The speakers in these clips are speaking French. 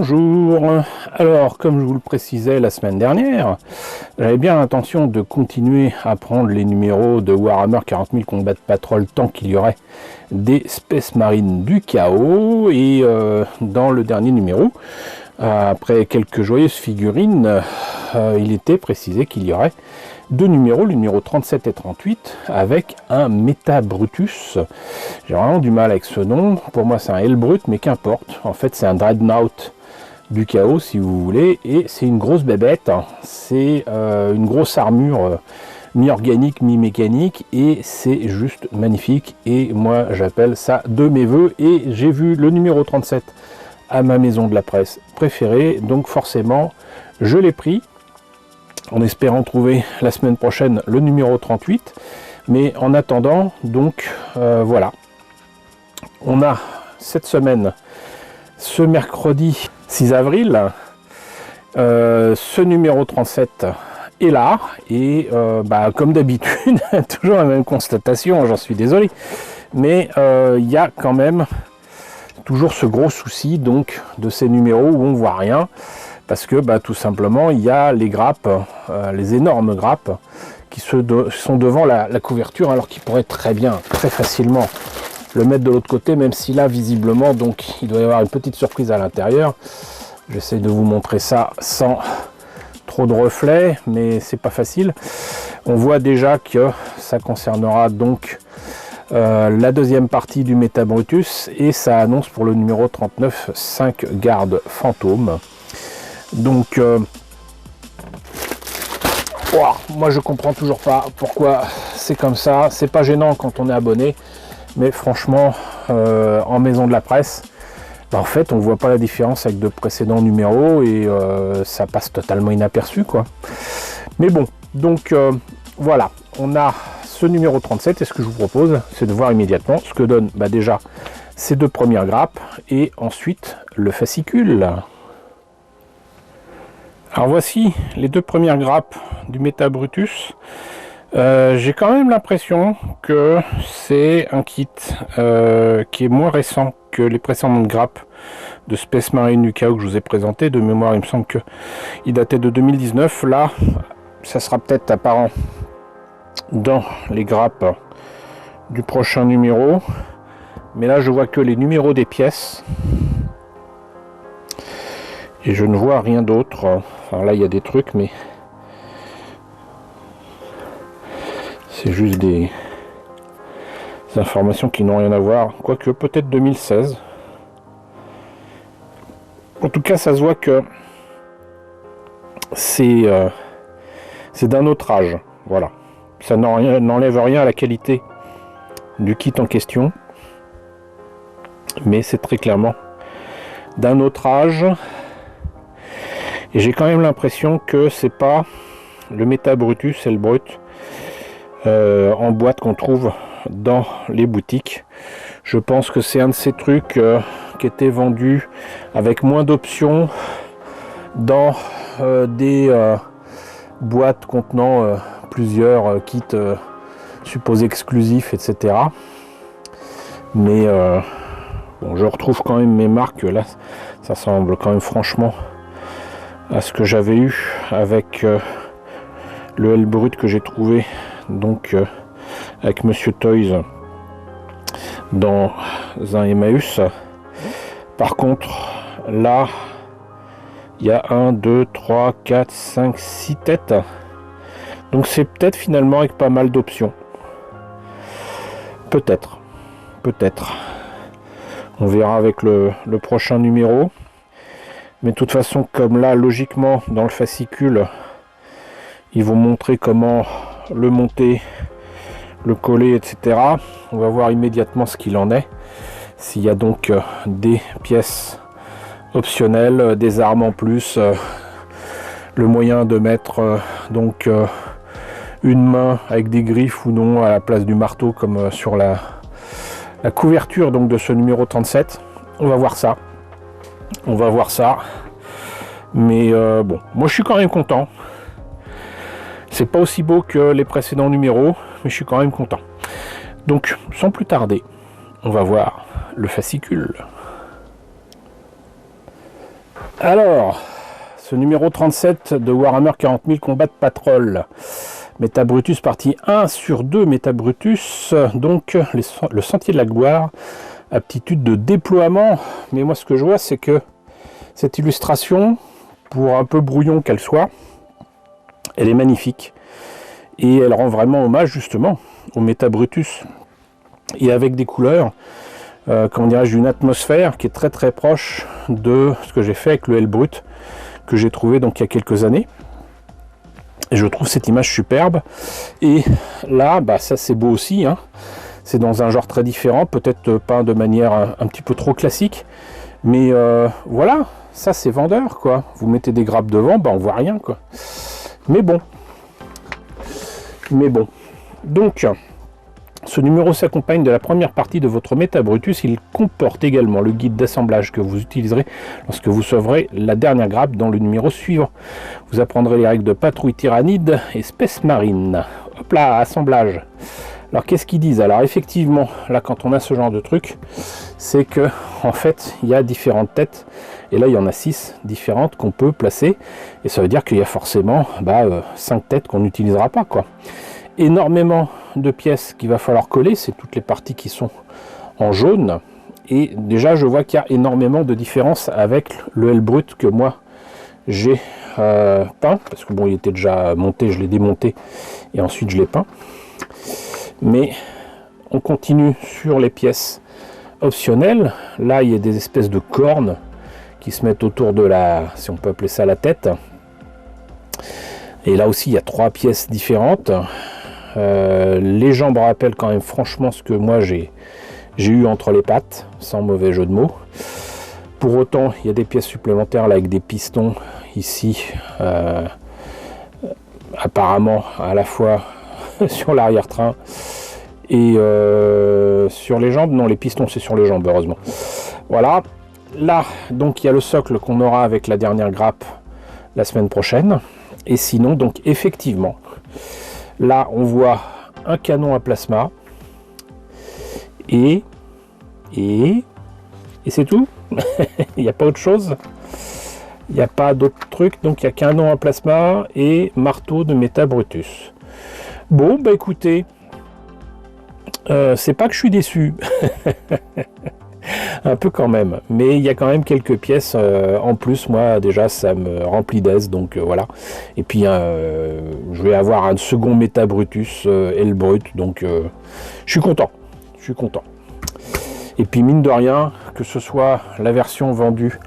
Bonjour. Alors, comme je vous le précisais la semaine dernière, j'avais bien l'intention de continuer à prendre les numéros de Warhammer 40 000 Combat Patrol tant qu'il y aurait des Space Marines du chaos. Et dans le dernier numéro, après quelques joyeuses figurines, il était précisé qu'il y aurait deux numéros, le numéro 37 et 38, avec un Méta Brutus. J'ai vraiment du mal avec ce nom. Pour moi, c'est un Hellbrut, mais qu'importe. En fait, c'est un Dreadnought du chaos, si vous voulez, et c'est une grosse bébête. C'est une grosse armure mi-organique, mi-mécanique, et c'est juste magnifique. Et moi, j'appelle ça de mes voeux. Et j'ai vu le numéro 37 à ma maison de la presse préférée, donc forcément, je l'ai pris, en espérant trouver la semaine prochaine le numéro 38. Mais en attendant, donc voilà, on a cette semaine, ce mercredi 6 avril, ce numéro 37 est là, et comme d'habitude, toujours la même constatation, j'en suis désolé, mais il y a quand même toujours ce gros souci donc de ces numéros où on voit rien, parce que tout simplement il y a les grappes, les énormes grappes qui sont devant la couverture, alors qu'ils pourraient très bien, très facilement le mettre de l'autre côté, même si là visiblement donc il doit y avoir une petite surprise à l'intérieur. J'essaie de vous montrer ça sans trop de reflets, mais c'est pas facile. On voit déjà que ça concernera donc la deuxième partie du Méta Brutus, et ça annonce pour le numéro 39 5 gardes fantômes. Donc moi je comprends toujours pas pourquoi c'est comme ça. C'est pas gênant quand on est abonné, mais franchement en maison de la presse, en fait on voit pas la différence avec de précédents numéros, et ça passe totalement inaperçu quoi. Mais bon, donc voilà, on a ce numéro 37, et ce que je vous propose, c'est de voir immédiatement ce que donne déjà ces deux premières grappes, et ensuite le fascicule. Alors voici les deux premières grappes du Méta Brutus. J'ai quand même l'impression que c'est un kit qui est moins récent que les précédentes grappes de Space Marine du chaos que je vous ai présenté. De mémoire, il me semble qu'il datait de 2019. Là, ça sera peut-être apparent dans les grappes du prochain numéro. Mais là, je vois que les numéros des pièces. Et je ne vois rien d'autre. Enfin là, il y a des trucs, mais c'est juste des informations qui n'ont rien à voir. Quoique, peut-être 2016. En tout cas, ça se voit que c'est d'un autre âge. Voilà. Ça n'enlève rien à la qualité du kit en question. Mais c'est très clairement d'un autre âge. Et j'ai quand même l'impression que c'est pas le Méta Brutus Hellbrut en boîte qu'on trouve dans les boutiques. Je pense que c'est un de ces trucs qui était vendu avec moins d'options dans des boîtes contenant plusieurs kits supposés exclusifs, etc. Mais bon, je retrouve quand même mes marques. Là, ça semble quand même franchement à ce que j'avais eu avec le Hellbrut que j'ai trouvé donc avec Monsieur Toys dans un Emmaüs. Par contre là il y a 1, 2, 3, 4, 5, 6 têtes, donc c'est peut-être finalement avec pas mal d'options, peut-être on verra avec le prochain numéro. Mais de toute façon, comme là, logiquement, dans le fascicule, ils vont montrer comment le monter, le coller, etc. On va voir immédiatement ce qu'il en est. S'il y a donc des pièces optionnelles, des armes en plus, le moyen de mettre donc une main avec des griffes ou non à la place du marteau, comme sur la couverture donc de ce numéro 37. On va voir ça. Mais bon, moi je suis quand même content. C'est pas aussi beau que les précédents numéros, mais je suis quand même content. Donc sans plus tarder, on va voir le fascicule. Alors, ce numéro 37 de Warhammer 40 000 Combat Patrol. Métabrutus partie 1 sur 2 Métabrutus, donc le sentier de la gloire, aptitude de déploiement. Mais moi ce que je vois c'est que cette illustration, pour un peu brouillon qu'elle soit, elle est magnifique. Et elle rend vraiment hommage justement au Métabrutus. Et avec des couleurs, comment dirais-je, d'une atmosphère qui est très très proche de ce que j'ai fait avec le Hellbrut, que j'ai trouvé donc il y a quelques années. Et je trouve cette image superbe. Et là, bah, ça c'est beau aussi, hein. C'est dans un genre très différent, peut-être peint de manière un petit peu trop classique. Mais voilà, ça c'est vendeur, quoi. Vous mettez des grappes devant, bah, on voit rien, quoi. Mais bon. Donc, ce numéro s'accompagne de la première partie de votre Métabrutus. Il comporte également le guide d'assemblage que vous utiliserez lorsque vous sauverez la dernière grappe dans le numéro suivant. Vous apprendrez les règles de patrouille tyrannide et Space Marine. Hop là, assemblage. Alors qu'est-ce qu'ils disent? Alors effectivement, là quand on a ce genre de truc, c'est que en fait il y a différentes têtes. Et là il y en a 6 différentes qu'on peut placer. Et ça veut dire qu'il y a forcément 5 têtes qu'on n'utilisera pas, quoi. Énormément de pièces qu'il va falloir coller, c'est toutes les parties qui sont en jaune. Et déjà je vois qu'il y a énormément de différences avec le Hellbrut que moi j'ai peint, parce que bon il était déjà monté, je l'ai démonté et ensuite je l'ai peint. Mais on continue sur les pièces optionnelles. Là il y a des espèces de cornes qui se mettent autour de la, si on peut appeler ça, la tête. Et là aussi il y a 3 pièces différentes. Les jambes rappellent quand même franchement ce que moi j'ai eu entre les pattes, sans mauvais jeu de mots. Pour autant, il y a des pièces supplémentaires là avec des pistons ici, apparemment à la fois sur l'arrière-train et sur les jambes. Non, les pistons c'est sur les jambes, heureusement. Voilà. Là, donc il y a le socle qu'on aura avec la dernière grappe la semaine prochaine. Et sinon, donc effectivement, là, on voit un canon à plasma et c'est tout. Il n'y a pas autre chose. Il n'y a pas d'autre truc. Donc, il y a canon à plasma et marteau de Métabrutus. Bon, bah écoutez, c'est pas que je suis déçu. Un peu quand même, mais il y a quand même quelques pièces en plus. Moi déjà ça me remplit d'aise, donc voilà. Et puis je vais avoir un second Métabrutus Hellbrut, donc je suis content. Et puis mine de rien, que ce soit la version vendue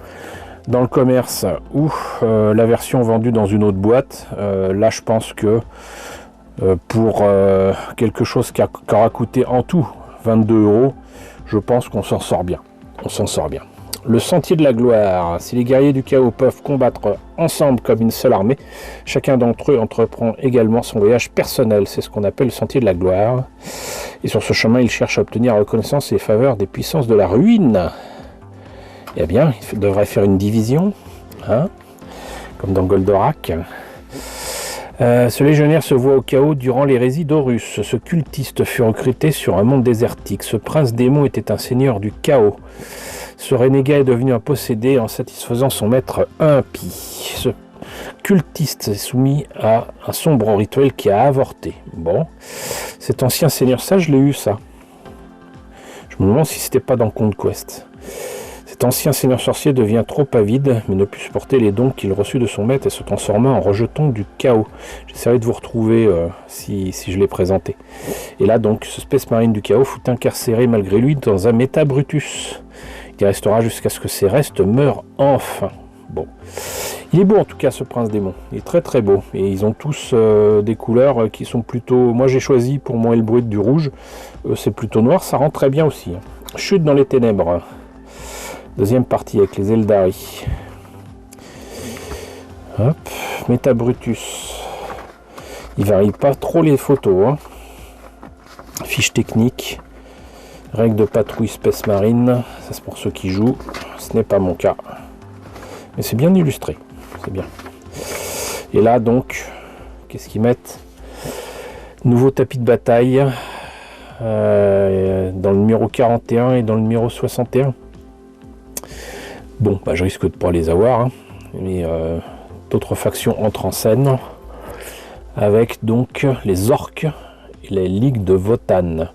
dans le commerce ou la version vendue dans une autre boîte, là je pense que pour quelque chose qui aura coûté en tout 22 €, je pense qu'on s'en sort bien. Le sentier de la gloire. Si les guerriers du chaos peuvent combattre ensemble comme une seule armée, chacun d'entre eux entreprend également son voyage personnel. C'est ce qu'on appelle le sentier de la gloire. Et sur ce chemin, il cherche à obtenir la reconnaissance et les faveurs des puissances de la ruine. Eh bien, il devrait faire une division, hein, comme dans Goldorak. Ce légionnaire se voit au chaos durant l'hérésie d'Horus. Ce cultiste fut recruté sur un monde désertique. Ce prince démon était un seigneur du chaos. Ce renégat est devenu un possédé en satisfaisant son maître impie. Ce cultiste est soumis à un sombre rituel qui a avorté. Bon, cet ancien seigneur, ça je l'ai eu ça. Je me demande si c'était pas dans Conquest Quest. Cet ancien seigneur sorcier devient trop avide, mais ne put supporter les dons qu'il reçut de son maître et se transforma en rejeton du chaos. J'essaierai de vous retrouver si je l'ai présenté. Et là donc, ce Space Marine du chaos fut incarcéré malgré lui dans un Métabrutus. Il restera jusqu'à ce que ses restes meurent enfin. Bon, il est beau en tout cas ce prince démon, il est très très beau. Et ils ont tous des couleurs qui sont plutôt... Moi j'ai choisi pour mon Hellbrut du rouge, c'est plutôt noir, ça rend très bien aussi. Chute dans les ténèbres. Deuxième partie avec les Eldari. Hop, Métabrutus. Il varie pas trop les photos, hein. Fiche technique. Règles de patrouille Space Marine. Ça c'est pour ceux qui jouent. Ce n'est pas mon cas. Mais c'est bien illustré. C'est bien. Et là donc, qu'est-ce qu'ils mettent? Nouveau tapis de bataille. Dans le numéro 41 et dans le numéro 61. Bon, bah, je risque de pas les avoir, hein. Mais d'autres factions entrent en scène, avec donc les orques et les ligues de Votann.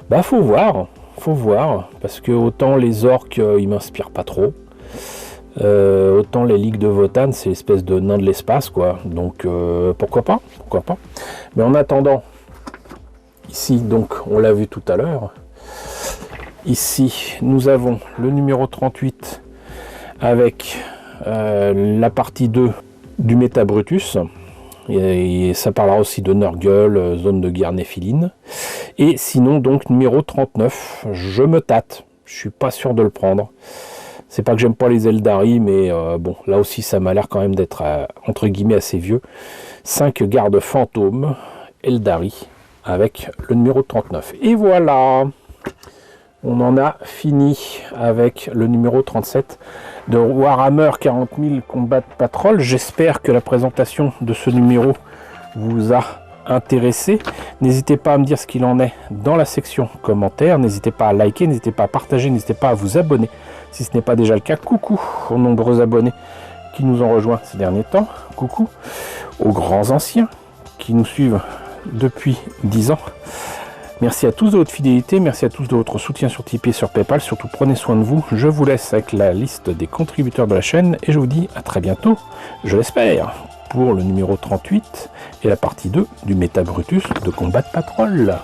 Bah faut voir, parce que autant les orques ils m'inspirent pas trop, autant les ligues de Votann c'est l'espèce de nain de l'espace quoi, donc pourquoi pas. Mais en attendant, ici donc on l'a vu tout à l'heure, ici nous avons le numéro 38 avec la partie 2 du Méta Brutus. Et ça parlera aussi de Nurgle, zone de guerre néphiline. Et sinon donc numéro 39, je me tâte, je suis pas sûr de le prendre. C'est pas que j'aime pas les Eldari, mais bon, là aussi ça m'a l'air quand même d'être entre guillemets assez vieux. 5 gardes fantômes Eldari avec le numéro 39. Et voilà, on en a fini avec le numéro 37 de Warhammer 40 000 Combat Patrol. J'espère que la présentation de ce numéro vous a intéressé. N'hésitez pas à me dire ce qu'il en est dans la section commentaires. N'hésitez pas à liker, n'hésitez pas à partager, n'hésitez pas à vous abonner si ce n'est pas déjà le cas. Coucou aux nombreux abonnés qui nous ont rejoints ces derniers temps. Coucou aux grands anciens qui nous suivent depuis 10 ans. Merci à tous de votre fidélité, merci à tous de votre soutien sur Tipeee et sur Paypal. Surtout prenez soin de vous. Je vous laisse avec la liste des contributeurs de la chaîne et je vous dis à très bientôt, je l'espère, pour le numéro 38 et la partie 2 du Méta Brutus de Combat Patrol.